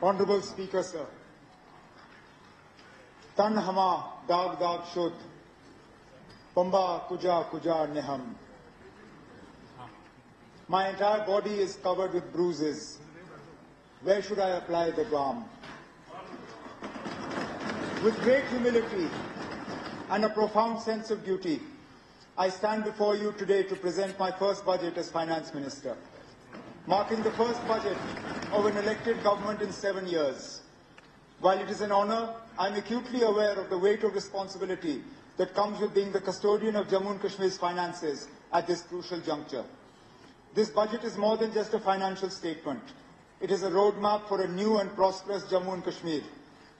Honorable Speaker, sir. Tan hama dag dag shud, pamba kuja kuja neham. My entire body is covered with bruises. Where should I apply the balm? With great humility and a profound sense of duty, I stand before you today to present my first budget as Finance Minister, marking the first budget of an elected government in 7 years. While it is an honour, I am acutely aware of the weight of responsibility that comes with being the custodian of Jammu and Kashmir's finances at this crucial juncture. This budget is more than just a financial statement. It is a roadmap for a new and prosperous Jammu and Kashmir,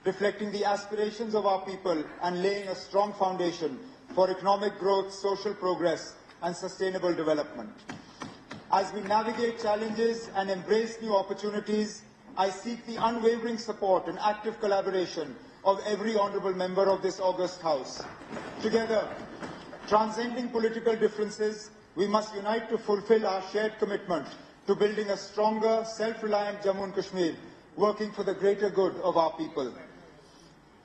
reflecting the aspirations of our people and laying a strong foundation for economic growth, social progress, and sustainable development. As we navigate challenges and embrace new opportunities, I seek the unwavering support and active collaboration of every honourable member of this august House. Together, transcending political differences, we must unite to fulfil our shared commitment to building a stronger, self-reliant Jammu and Kashmir, working for the greater good of our people.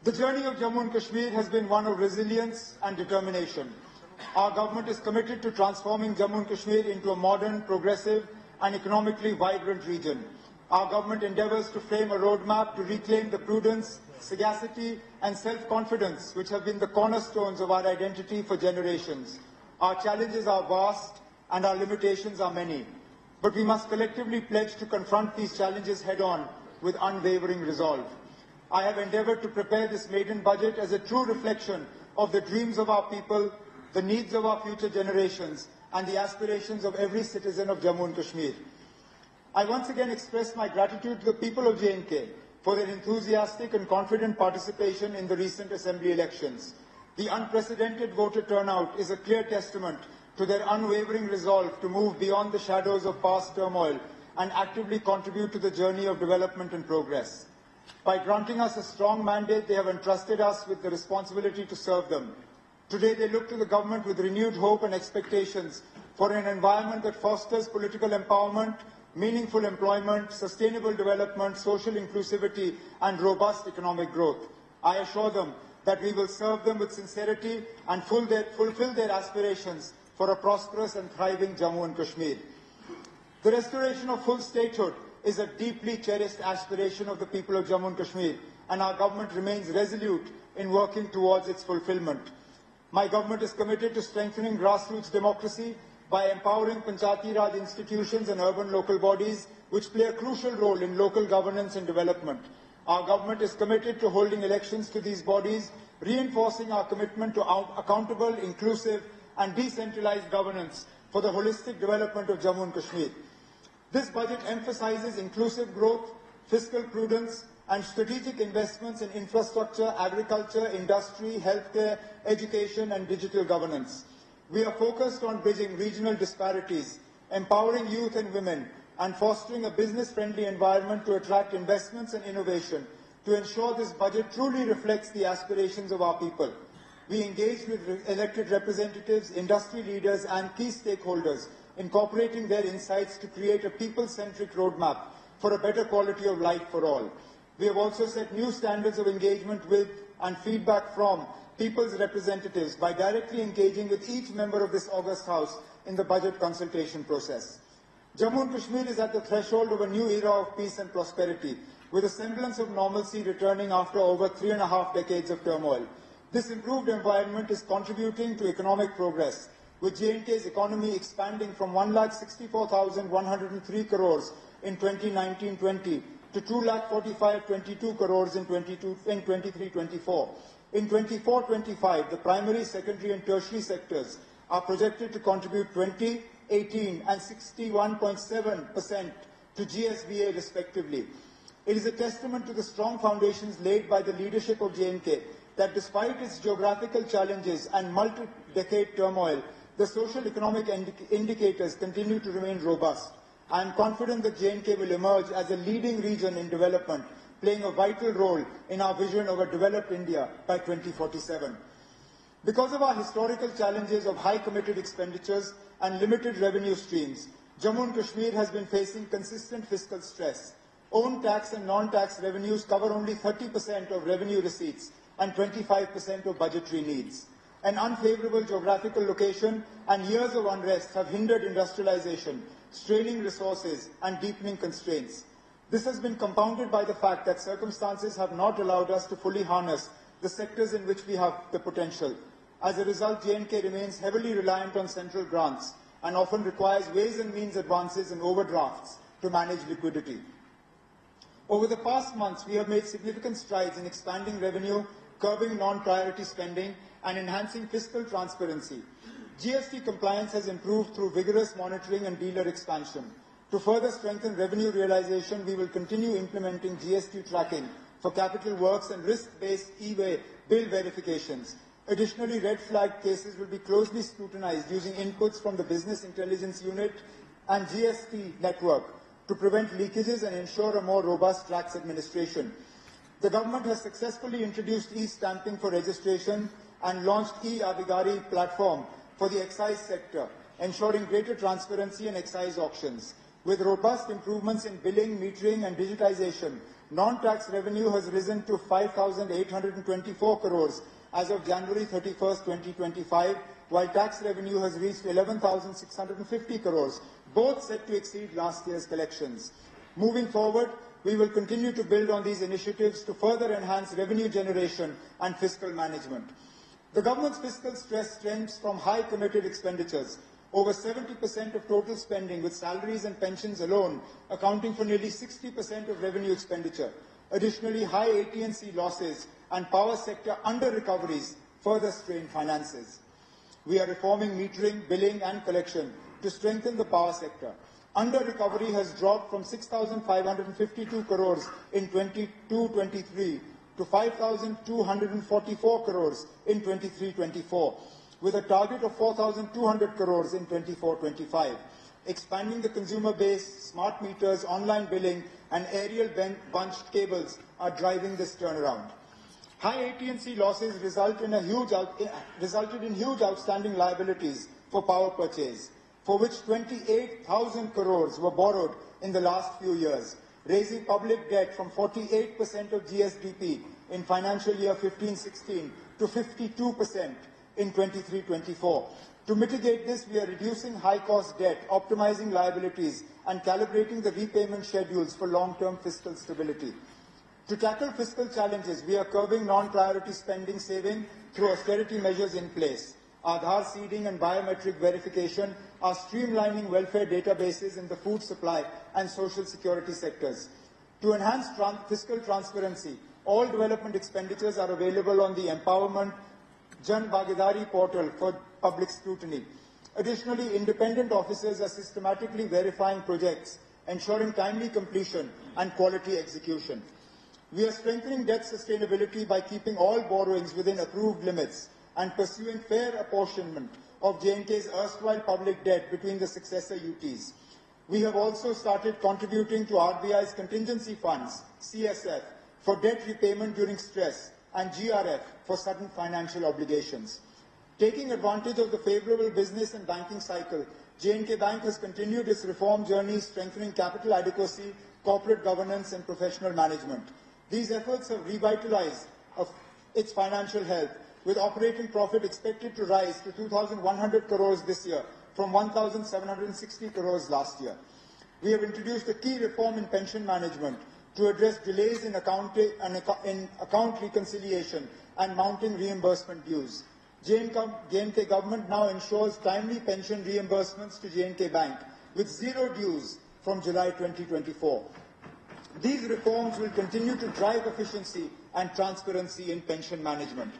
The journey of Jammu and Kashmir has been one of resilience and determination. Our government is committed to transforming Jammu and Kashmir into a modern, progressive and economically vibrant region. Our government endeavours to frame a roadmap to reclaim the prudence, sagacity and self-confidence which have been the cornerstones of our identity for generations. Our challenges are vast and our limitations are many, but we must collectively pledge to confront these challenges head-on with unwavering resolve. I have endeavoured to prepare this maiden budget as a true reflection of the dreams of our people, the needs of our future generations, and the aspirations of every citizen of Jammu and Kashmir. I once again express my gratitude to the people of J&K for their enthusiastic and confident participation in the recent Assembly elections. The unprecedented voter turnout is a clear testament to their unwavering resolve to move beyond the shadows of past turmoil and actively contribute to the journey of development and progress. By granting us a strong mandate, they have entrusted us with the responsibility to serve them. Today, they look to the government with renewed hope and expectations for an environment that fosters political empowerment, meaningful employment, sustainable development, social inclusivity, and robust economic growth. I assure them that we will serve them with sincerity and fulfill their aspirations for a prosperous and thriving Jammu and Kashmir. The restoration of full statehood is a deeply cherished aspiration of the people of Jammu and Kashmir, and our government remains resolute in working towards its fulfillment. My government is committed to strengthening grassroots democracy by empowering Panchayati Raj institutions and urban local bodies, which play a crucial role in local governance and development. Our government is committed to holding elections to these bodies, reinforcing our commitment to accountable, inclusive, and decentralized governance for the holistic development of Jammu and Kashmir. This budget emphasizes inclusive growth, fiscal prudence, and strategic investments in infrastructure, agriculture, industry, healthcare, education, and digital governance. We are focused on bridging regional disparities, empowering youth and women, and fostering a business-friendly environment to attract investments and innovation to ensure this budget truly reflects the aspirations of our people. We engaged with elected representatives, industry leaders, and key stakeholders, incorporating their insights to create a people-centric roadmap for a better quality of life for all. We have also set new standards of engagement with and feedback from people's representatives by directly engaging with each member of this august House in the budget consultation process. Jammu and Kashmir is at the threshold of a new era of peace and prosperity, with a semblance of normalcy returning after over 3.5 decades of turmoil. This improved environment is contributing to economic progress, with J&K's economy expanding from 1,64,103 crores in 2019-20 to 2,45,22 crores in 23-24. In 24-25, the primary, secondary and tertiary sectors are projected to contribute 20, 18 and 61.7% to GSBA respectively. It is a testament to the strong foundations laid by the leadership of J&K that despite its geographical challenges and multi-decade turmoil, the social economic indicators continue to remain robust. I am confident that J&K will emerge as a leading region in development, playing a vital role in our vision of a developed India by 2047. Because of our historical challenges of high committed expenditures and limited revenue streams, Jammu and Kashmir has been facing consistent fiscal stress. own tax and non-tax revenues cover only 30% of revenue receipts and 25% of budgetary needs. An unfavorable geographical location and years of unrest have hindered industrialization, straining resources and deepening constraints. This has been compounded by the fact that circumstances have not allowed us to fully harness the sectors in which we have the potential. As a result, J&K remains heavily reliant on central grants and often requires ways and means advances and overdrafts to manage liquidity. Over the past months, we have made significant strides in expanding revenue, curbing non-priority spending, and enhancing fiscal transparency. GST compliance has improved through vigorous monitoring and dealer expansion. To further strengthen revenue realization, we will continue implementing GST tracking for capital works and risk-based e-way bill verifications. Additionally, red flag cases will be closely scrutinized using inputs from the Business Intelligence Unit and GST network to prevent leakages and ensure a more robust tax administration. The government has successfully introduced e-stamping for registration and launched e-Abhigari platform for the excise sector, ensuring greater transparency in excise auctions. With robust improvements in billing, metering and digitization, non-tax revenue has risen to 5,824 crores as of January 31st, 2025, while tax revenue has reached 11,650 crores, both set to exceed last year's collections. Moving forward, we will continue to build on these initiatives to further enhance revenue generation and fiscal management. The government's fiscal stress stems from high committed expenditures, over 70% of total spending, with salaries and pensions alone accounting for nearly 60% of revenue expenditure. Additionally, high AT&C losses and power sector under-recoveries further strain finances. We are reforming metering, billing and collection to strengthen the power sector. Under-recovery has dropped from 6,552 crores in 22-23 to 5,244 crores in 23-24, with a target of 4,200 crores in 24-25. Expanding the consumer base, smart meters, online billing, and aerial bunched cables are driving this turnaround. High AT&C losses resulted in huge outstanding liabilities for power purchase, for which 28,000 crores were borrowed in the last few years, raising public debt from 48% of GSDP in financial year 15-16 to 52% in 23-24. To mitigate this, we are reducing high-cost debt, optimizing liabilities, and calibrating the repayment schedules for long-term fiscal stability. To tackle fiscal challenges, we are curbing non-priority spending saving through austerity measures in place. Aadhaar seeding and biometric verification are streamlining welfare databases in the food supply and social security sectors. To enhance fiscal transparency, all development expenditures are available on the Empowerment Jan Bhagidari portal for public scrutiny. Additionally, independent officers are systematically verifying projects, ensuring timely completion and quality execution. We are strengthening debt sustainability by keeping all borrowings within approved limits and pursuing fair apportionment of J&K's erstwhile public debt between the successor UTs. We have also started contributing to RBI's contingency funds, CSF, for debt repayment during stress, and GRF for sudden financial obligations. Taking advantage of the favorable business and banking cycle, J&K Bank has continued its reform journey, strengthening capital adequacy, corporate governance and professional management. These efforts have revitalized its financial health, with operating profit expected to rise to 2,100 crores this year from 1,760 crores last year. We have introduced a key reform in pension management to address delays in account reconciliation and mounting reimbursement dues. J&K government now ensures timely pension reimbursements to J&K Bank with zero dues from July 2024. These reforms will continue to drive efficiency and transparency in pension management.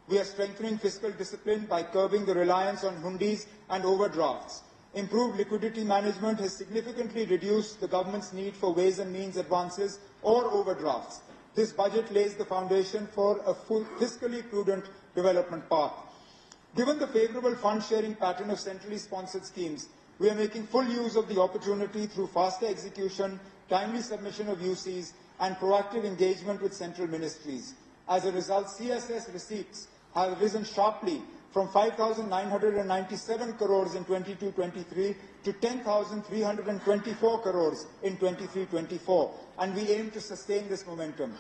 We are strengthening fiscal discipline by curbing the reliance on hundis and overdrafts. Improved liquidity management has significantly reduced the government's need for ways and means advances or overdrafts. This budget lays the foundation for a fiscally prudent development path. Given the favourable fund-sharing pattern of centrally sponsored schemes, we are making full use of the opportunity through faster execution, timely submission of UCs, and proactive engagement with central ministries. As a result, CSS receipts have risen sharply from 5,997 crores in 22-23 to 10,324 crores in 23-24, and we aim to sustain this momentum.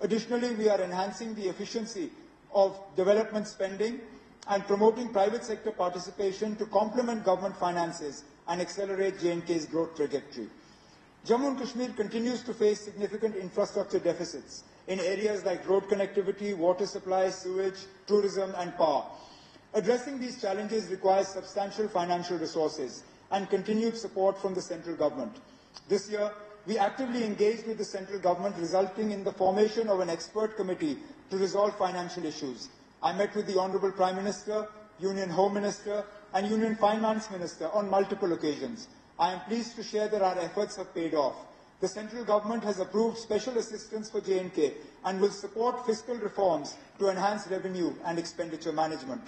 Additionally, we are enhancing the efficiency of development spending and promoting private sector participation to complement government finances and accelerate J&K's growth trajectory. Jammu and Kashmir continues to face significant infrastructure deficits in areas like road connectivity, water supply, sewage, tourism, and power. Addressing these challenges requires substantial financial resources and continued support from the central government. This year, we actively engaged with the central government, resulting in the formation of an expert committee to resolve financial issues. I met with the Honourable Prime Minister, Union Home Minister, and Union Finance Minister on multiple occasions. I am pleased to share that our efforts have paid off. The central government has approved special assistance for J&K and will support fiscal reforms to enhance revenue and expenditure management.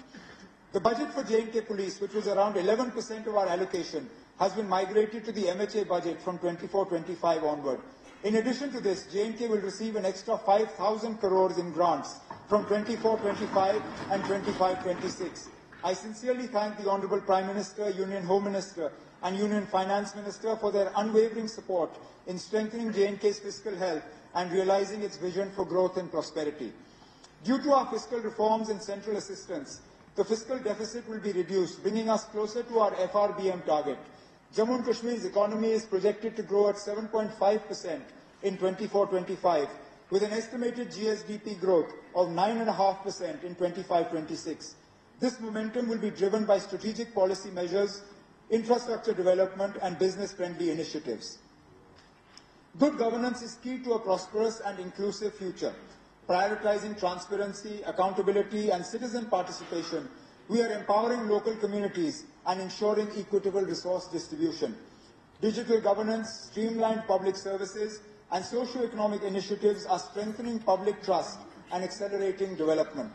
The budget for J&K Police, which was around 11% of our allocation, has been migrated to the MHA budget from 24-25 onward. In addition to this, J&K will receive an extra 5,000 crores in grants from 24-25 and 25-26. I sincerely thank the Honourable Prime Minister, Union Home Minister, and Union Finance Minister for their unwavering support in strengthening J&K's fiscal health and realizing its vision for growth and prosperity. Due to our fiscal reforms and central assistance, the fiscal deficit will be reduced, bringing us closer to our FRBM target. Jammu and Kashmir's economy is projected to grow at 7.5% in 24-25, with an estimated GSDP growth of 9.5% in 25-26. This momentum will be driven by strategic policy measures, infrastructure development, and business-friendly initiatives. Good governance is key to a prosperous and inclusive future. Prioritizing transparency, accountability, and citizen participation, we are empowering local communities and ensuring equitable resource distribution. Digital governance, streamlined public services, and socio-economic initiatives are strengthening public trust and accelerating development.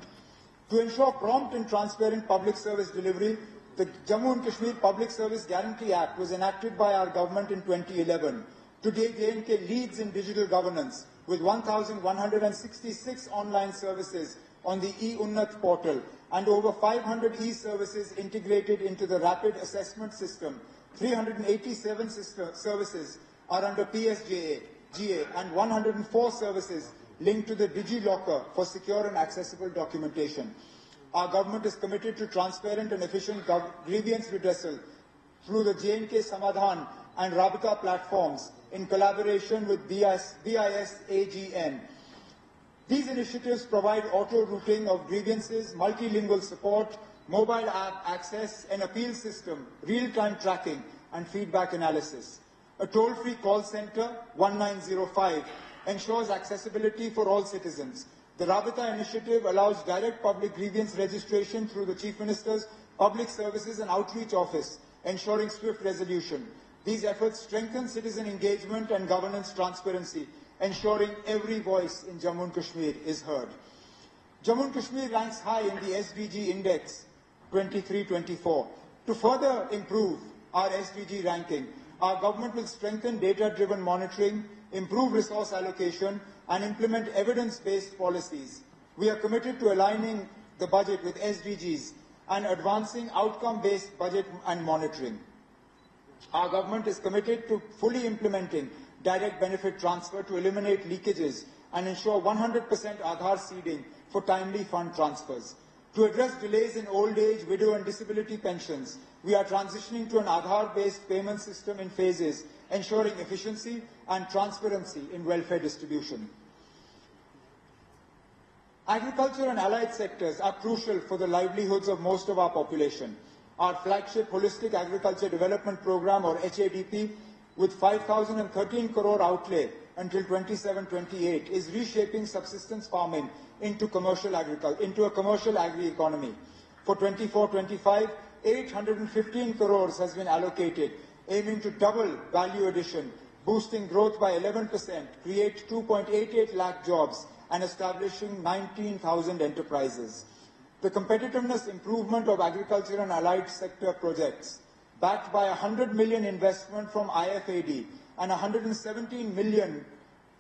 To ensure prompt and transparent public service delivery, the Jammu and Kashmir Public Service Guarantee Act was enacted by our government in 2011. Today, J&K leads in digital governance with 1,166 online services on the e-Unnat portal and over 500 e-services integrated into the rapid assessment system. 387 services are under PSJA, GA, and 104 services linked to the DigiLocker for secure and accessible documentation. Our government is committed to transparent and efficient grievance redressal through the J&K Samadhan and Rabita platforms in collaboration with BIS AGN. These initiatives provide auto-routing of grievances, multilingual support, mobile app access, an appeal system, real-time tracking, and feedback analysis. A toll-free call center, 1905, ensures accessibility for all citizens. The Rabita initiative allows direct public grievance registration through the Chief Minister's Public Services and Outreach Office, ensuring swift resolution. These efforts strengthen citizen engagement and governance transparency, ensuring every voice in Jammu and Kashmir is heard. Jammu and Kashmir ranks high in the SDG Index 23-24. To further improve our SDG ranking, our government will strengthen data-driven monitoring, improve resource allocation, and implement evidence-based policies. We are committed to aligning the budget with SDGs and advancing outcome-based budget and monitoring. Our government is committed to fully implementing direct benefit transfer to eliminate leakages and ensure 100% Aadhaar seeding for timely fund transfers. To address delays in old age, widow and disability pensions, we are transitioning to an Aadhaar-based payment system in phases, ensuring efficiency and transparency in welfare distribution. Agriculture and allied sectors are crucial for the livelihoods of most of our population. Our flagship Holistic Agriculture Development Programme, or HADP, with 5,013 crore outlay until 27-28, is reshaping subsistence farming into a commercial agri-economy. For 24-25, 815 crores has been allocated, aiming to double value addition, boosting growth by 11%, create 2.88 lakh jobs, and establishing 19,000 enterprises. The competitiveness improvement of agriculture and allied sector projects, backed by 100 million investment from IFAD and 117 million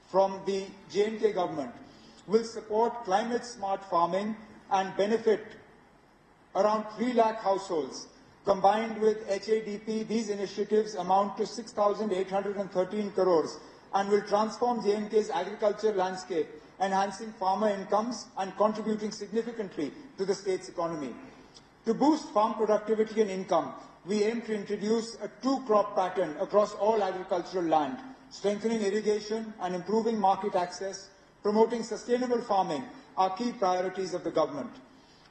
from the J&K government, will support climate-smart farming and benefit around 3 lakh households. Combined with HADP, these initiatives amount to 6,813 crores and will transform J&K's agriculture landscape, enhancing farmer incomes and contributing significantly to the state's economy. To boost farm productivity and income, we aim to introduce a two-crop pattern across all agricultural land, strengthening irrigation and improving market access, promoting sustainable farming are key priorities of the government.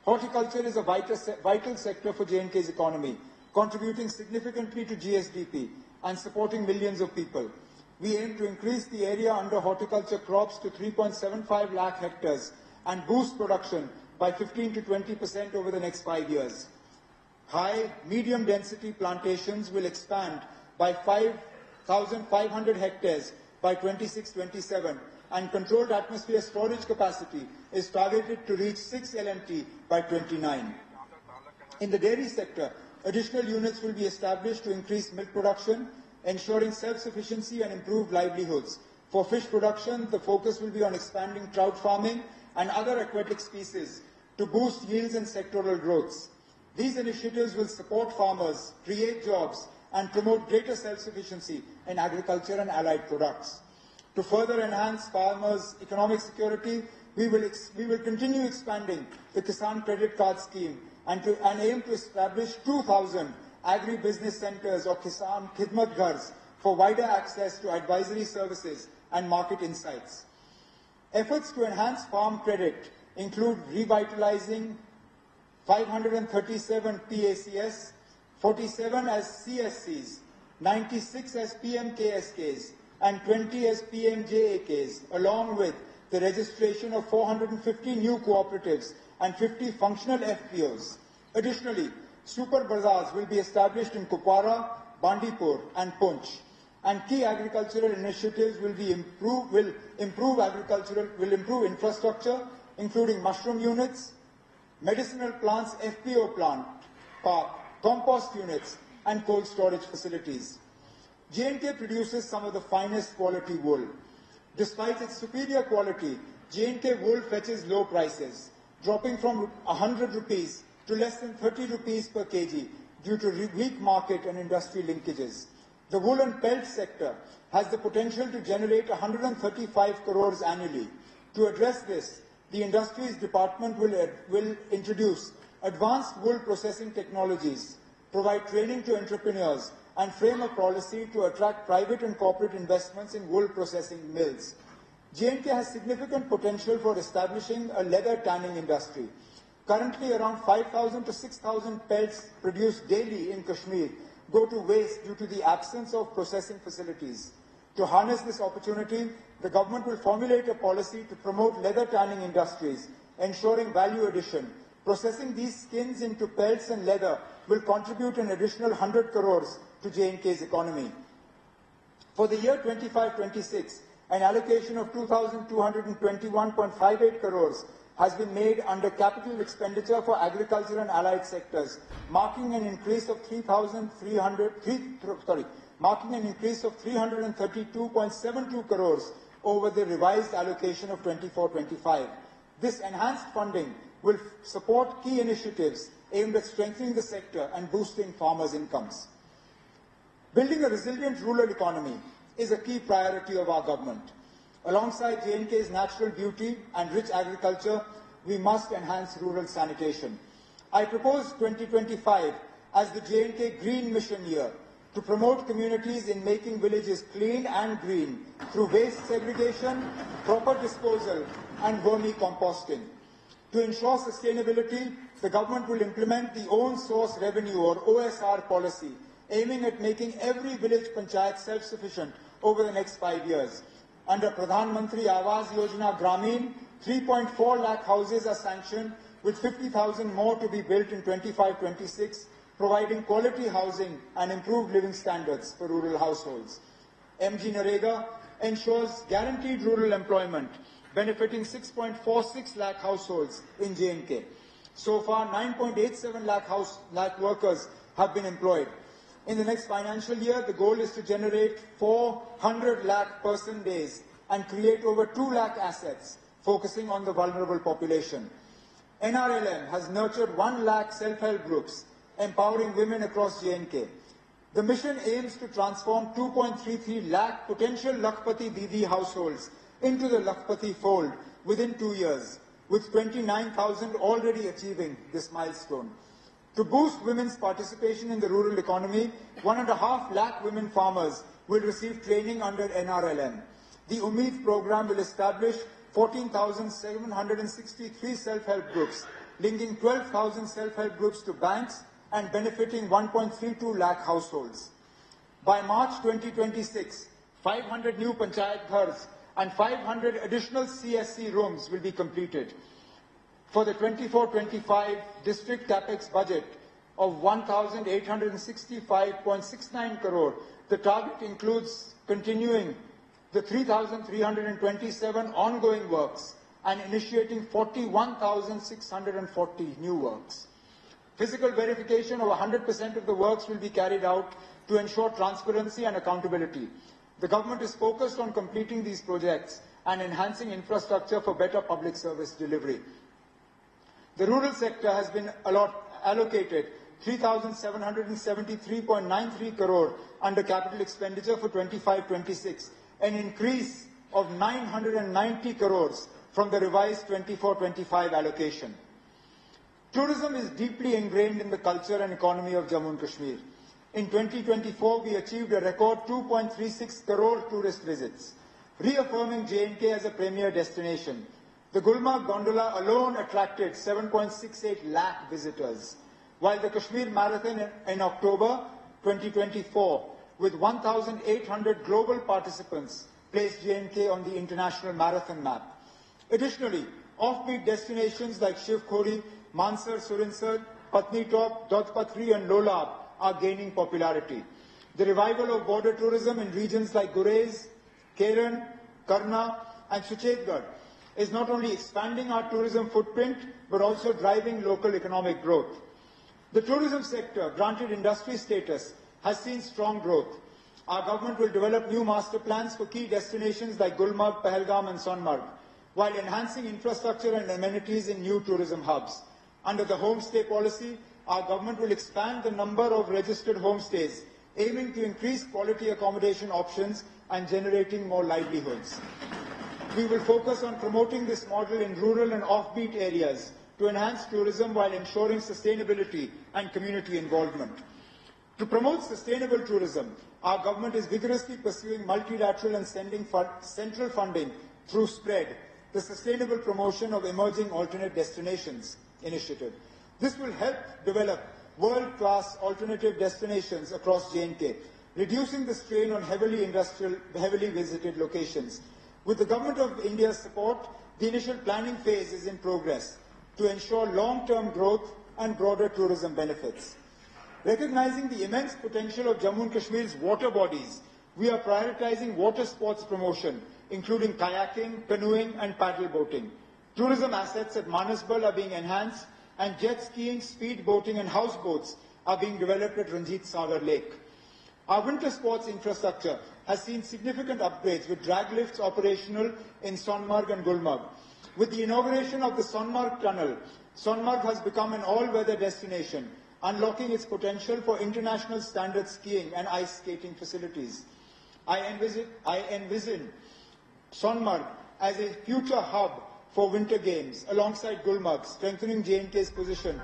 Horticulture is a vital sector for J&K's economy, contributing significantly to GSDP and supporting millions of people. We aim to increase the area under horticulture crops to 3.75 lakh hectares and boost production by 15 to 20% over the next 5 years. High, medium density plantations will expand by 5,500 hectares by 26-27, and controlled atmosphere storage capacity is targeted to reach 6 LMT by 29. In the dairy sector, additional units will be established to increase milk production, ensuring self-sufficiency and improved livelihoods. For fish production, the focus will be on expanding trout farming and other aquatic species to boost yields and sectoral growths. These initiatives will support farmers, create jobs, and promote greater self-sufficiency in agriculture and allied products. To further enhance farmers' economic security, we will continue expanding the Kisan Credit Card Scheme and aim to establish 2,000 agri-business centers or Kisan Khidmat Ghars for wider access to advisory services and market insights. Efforts to enhance farm credit include revitalizing 537 PACS, 47 as CSCs, 96 as PMKSKs, and 20 as PMJAKs, along with the registration of 450 new cooperatives and 50 functional FPOs. Additionally, super bazaars will be established in Kupwara, Bandipur, and Poonch, and key agricultural initiatives will improve infrastructure, including mushroom units, medicinal plants FPO plant park, compost units, and cold storage facilities. J&K produces some of the finest quality wool. Despite its superior quality, J&K wool fetches low prices, dropping from 100 rupees to less than 30 rupees per kg due to weak market and industry linkages. The wool and pelt sector has the potential to generate 135 crores annually. To address this, the Industries Department will introduce advanced wool processing technologies, provide training to entrepreneurs, and frame a policy to attract private and corporate investments in wool processing mills. J&K has significant potential for establishing a leather tanning industry. Currently, around 5,000 to 6,000 pelts produced daily in Kashmir go to waste due to the absence of processing facilities. To harness this opportunity, the government will formulate a policy to promote leather tanning industries, ensuring value addition. Processing these skins into pelts and leather will contribute an additional 100 crores to J&K's economy. For the year 25-26, an allocation of 2,221.58 crores has been made under capital expenditure for agriculture and allied sectors, marking an increase of 332.72 crores over the revised allocation of 24-25. This enhanced funding will support key initiatives aimed at strengthening the sector and boosting farmers' incomes. Building a resilient rural economy is a key priority of our government. Alongside J&K's natural beauty and rich agriculture, we must enhance rural sanitation. I propose 2025 as the J&K Green Mission year to promote communities in making villages clean and green through waste segregation, proper disposal, and vermicomposting. To ensure sustainability, the government will implement the Own Source Revenue or OSR policy, aiming at making every village panchayat self-sufficient over the next 5 years. Under Pradhan Mantri Awas Yojana Gramin, 3.4 lakh houses are sanctioned, with 50,000 more to be built in 25-26, providing quality housing and improved living standards for rural households. MG Narega ensures guaranteed rural employment, benefiting 6.46 lakh households in J&K. So far, 9.87 lakh workers have been employed. In the next financial year, the goal is to generate 400 lakh person days and create over 2 lakh assets, focusing on the vulnerable population. NRLM has nurtured 1 lakh self-help groups, empowering women across J&K. The mission aims to transform 2.33 lakh potential Lakhpati Didi households into the Lakhpati fold within 2 years, with 29,000 already achieving this milestone. To boost women's participation in the rural economy, 1.5 lakh women farmers will receive training under NRLM. The Umeed program will establish 14,763 self-help groups, linking 12,000 self-help groups to banks and benefiting 1.32 lakh households. By March 2026, 500 new Panchayat Ghars and 500 additional CSC rooms will be completed. For the 24-25 district capex budget of 1,865.69 crore, the target includes continuing the 3,327 ongoing works and initiating 41,640 new works. Physical verification of 100% of the works will be carried out to ensure transparency and accountability. The government is focused on completing these projects and enhancing infrastructure for better public service delivery. The rural sector has been allocated 3,773.93 crore under capital expenditure for 25-26, an increase of 990 crores from the revised 24-25 allocation. Tourism is deeply ingrained in the culture and economy of Jammu and Kashmir. In 2024, we achieved a record 2.36 crore tourist visits, reaffirming J&K as a premier destination. The Gulmarg Gondola alone attracted 7.68 lakh visitors, while the Kashmir Marathon in October 2024, with 1,800 global participants, placed J&K on the international marathon map. Additionally, offbeat destinations like Shiv Khori, Mansar, Surinsar, Patni Top, Dodpatri and Lolab are gaining popularity. The revival of border tourism in regions like Gurez, Keran, Karna and Suchetgarh is not only expanding our tourism footprint, but also driving local economic growth. The tourism sector, granted industry status, has seen strong growth. Our government will develop new master plans for key destinations like Gulmarg, Pahalgam and Sonmarg, while enhancing infrastructure and amenities in new tourism hubs. Under the homestay policy, our government will expand the number of registered homestays, aiming to increase quality accommodation options and generating more livelihoods. We will focus on promoting this model in rural and offbeat areas to enhance tourism while ensuring sustainability and community involvement. To promote sustainable tourism, our government is vigorously pursuing multilateral and central funding through SPREAD, the Sustainable Promotion of Emerging Alternate Destinations initiative. This will help develop world-class alternative destinations across J&K, reducing the strain on heavily visited locations. With the Government of India's support, the initial planning phase is in progress to ensure long-term growth and broader tourism benefits. Recognizing the immense potential of Jammu and Kashmir's water bodies, we are prioritizing water sports promotion, including kayaking, canoeing and paddle boating. Tourism assets at Manasbal are being enhanced, and jet skiing, speed boating and houseboats are being developed at Ranjit Sagar Lake. Our winter sports infrastructure has seen significant upgrades, with drag lifts operational in Sonmarg and Gulmarg. With the inauguration of the Sonmarg Tunnel, Sonmarg has become an all-weather destination, unlocking its potential for international standard skiing and ice skating facilities. I envision Sonmarg as a future hub for winter games alongside Gulmarg, strengthening J&K's position